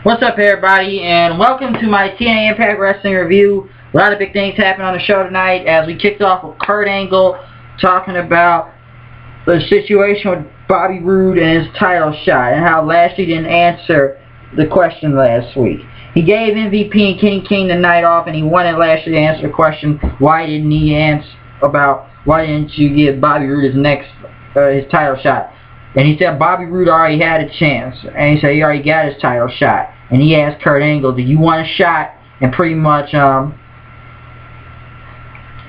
What's up, everybody, and welcome to my TNA IMPACT Wrestling review. A lot of big things happened on the show tonight as we kicked off with Kurt Angle talking about the situation with Bobby Roode and his title shot and how Lashley didn't answer the question last week. He gave MVP and Kenny King the night off, and he wanted Lashley to answer the question, why didn't he answer about why didn't you give Bobby Roode his title shot? And he said Bobby Roode already had a chance, and he said he already got his title shot. And he asked Kurt Angle, do you want a shot? And pretty much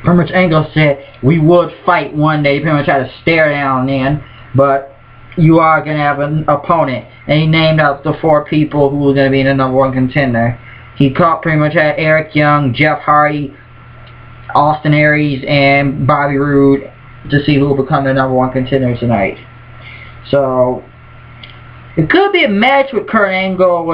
Angle said, we would fight one day. He pretty much had to stare down then, but you are going to have an opponent. And he named out the 4 people who were going to be the #1 contender. He pretty much had Eric Young, Jeff Hardy, Austin Aries, and Bobby Roode to see who will become the #1 contender tonight. So it could be a match with Kurt Angle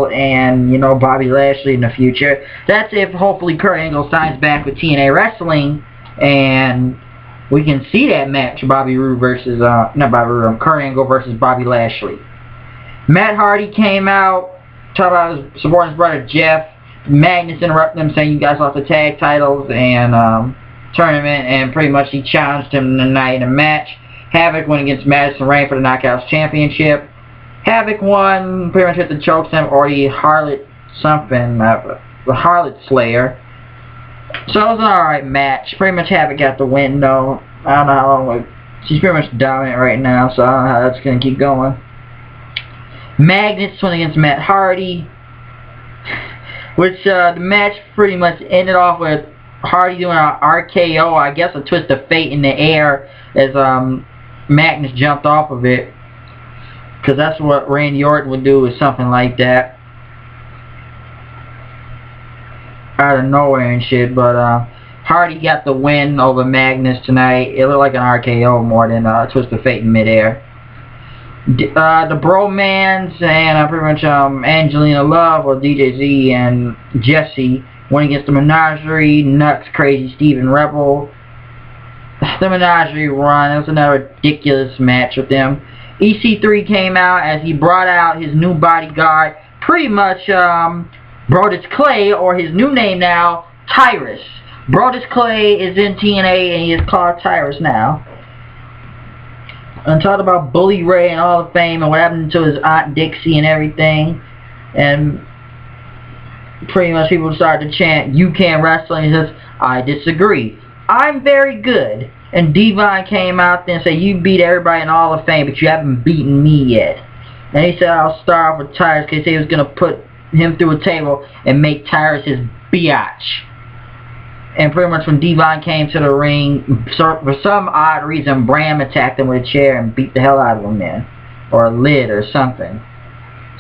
and Bobby Lashley in the future. That's if hopefully Kurt Angle signs back with TNA Wrestling and we can see that match, Kurt Angle versus Bobby Lashley. Matt Hardy came out, talked about supporting his brother Jeff. Magnus interrupted him, saying you guys lost the tag titles and tournament, and pretty much he challenged him tonight in a match. Havoc went against Madison Rayne for the Knockouts Championship. Havoc won, pretty much hit the chokeslam or the Harlot something, the Harlot Slayer. So it was an alright match. Pretty much Havoc got the win though. I don't know how long she's pretty much dominant right now, so I don't know how that's going to keep going. Magnus went against Matt Hardy, which the match pretty much ended off with Hardy doing an RKO, I guess a twist of fate in the air as Magnus jumped off of it, because that's what Randy Orton would do, is something like that out of nowhere and shit. But Hardy got the win over Magnus tonight. It looked like an RKO more than a twist of fate in midair. The Bromans and pretty much Angelina Love, or DJZ, and Jesse went against the Menagerie, Nuts, Crazy Steve, and Rebel. The Menagerie run. It was another ridiculous match with them. EC3 came out as he brought out his new bodyguard, pretty much Brodus Clay, or his new name now, Tyrus. Brodus Clay is in TNA and he is called Tyrus now. And talked about Bully Ray and Hall of Fame and what happened to his Aunt Dixie and everything. And pretty much people started to chant, you can't wrestle, and he says, I disagree. I'm very good. And Devon came out there and said, you beat everybody in Hall of Fame, but you haven't beaten me yet. And he said, I'll start off with Tyrus, because he was going to put him through a table and make Tyrus his biatch. And pretty much when Devon came to the ring, for some odd reason, Bram attacked him with a chair and beat the hell out of him then. Or a lid or something.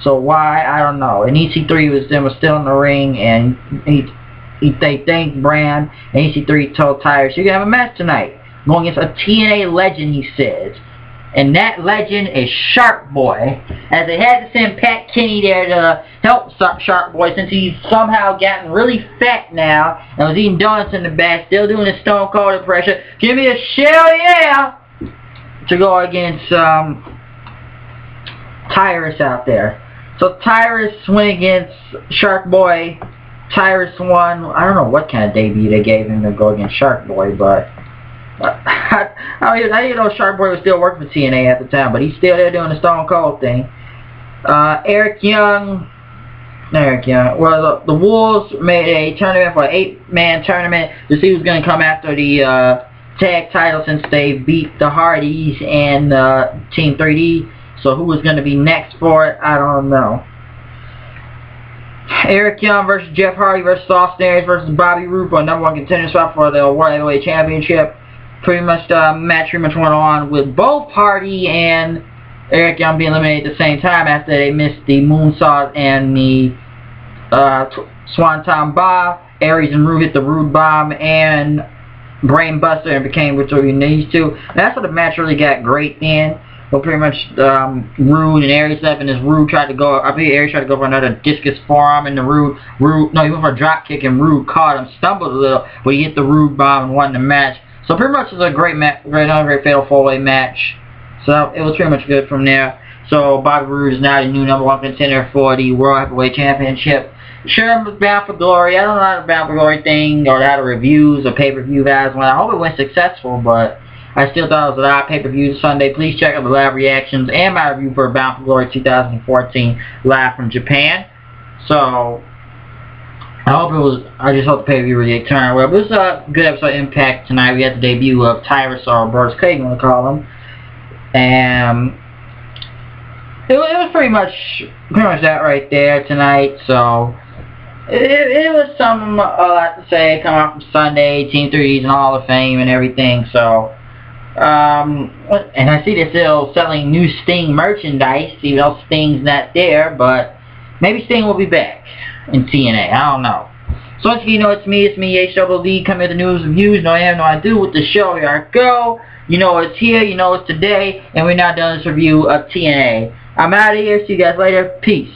So why, I don't know. And EC3 was still in the ring, and they thanked Bram, and EC3 told Tyrus, you're going to have a match tonight. Going against a TNA legend, he says. And that legend is Shark Boy. As they had to send Pat Kenny there to help Shark Boy, since he's somehow gotten really fat now and was eating donuts in the back, still doing his Stone Cold impression. Give me a shell, yeah! To go against Tyrus out there. So Tyrus went against Shark Boy. Tyrus won. I don't know what kind of debut they gave him to go against Shark Boy, but I didn't know Shark Boy was still working for TNA at the time, but he's still there doing the Stone Cold thing. Eric Young. Well, the Wolves made a tournament for an 8-man tournament to see who's going to come after the tag title, since they beat the Hardys and Team 3D. So who was going to be next for it, I don't know. Eric Young versus Jeff Hardy versus Austin Aries versus Bobby Roode for a #1 contender spot for the World Heavyweight Championship. Pretty much the match went on with both Hardy and Eric Young being eliminated at the same time after they missed the moonsault and the Swanton Bomb. Aries and Roode hit the Roode Bomb and Brain Buster and became between these two. That's what the match really got great then. But pretty much Roode and Aries left, and as Roode tried to go, I believe Aries tried to go for another discus forearm, and he went for a drop kick, and Roode caught him, stumbled a little, but he hit the Roode Bomb and won the match. So pretty much it was a great match, another great fatal 4-way match. So it was pretty much good from there. So Bobby Roode is now the new #1 contender for the World Heavyweight Championship. Sure, I'm Bound for Glory. I don't know how the Bound for Glory thing or how the reviews or pay-per-view guys went. I hope it went successful, but I still thought it was a lot of pay-per-views Sunday. Please check out the live reactions and my review for Bound for Glory 2014 live from Japan. So I just hope the pay-per-view really turned well. But it was a good episode of Impact tonight. We had the debut of Tyrus, or Bruce Craig, you want to call him. And it was pretty much that right there tonight. So it was something a lot to say coming out from Sunday, Team 3's and Hall of Fame and everything. So and I see they're still selling new Sting merchandise, even though Sting's not there, but maybe Sting will be back in TNA. I don't know. So once again, you know it's me, H-double-D, coming with the news and views. No I am, no I do with the show. Here I go. You know it's here, you know it's today, and we're now done this review of TNA. I'm out of here. See you guys later. Peace.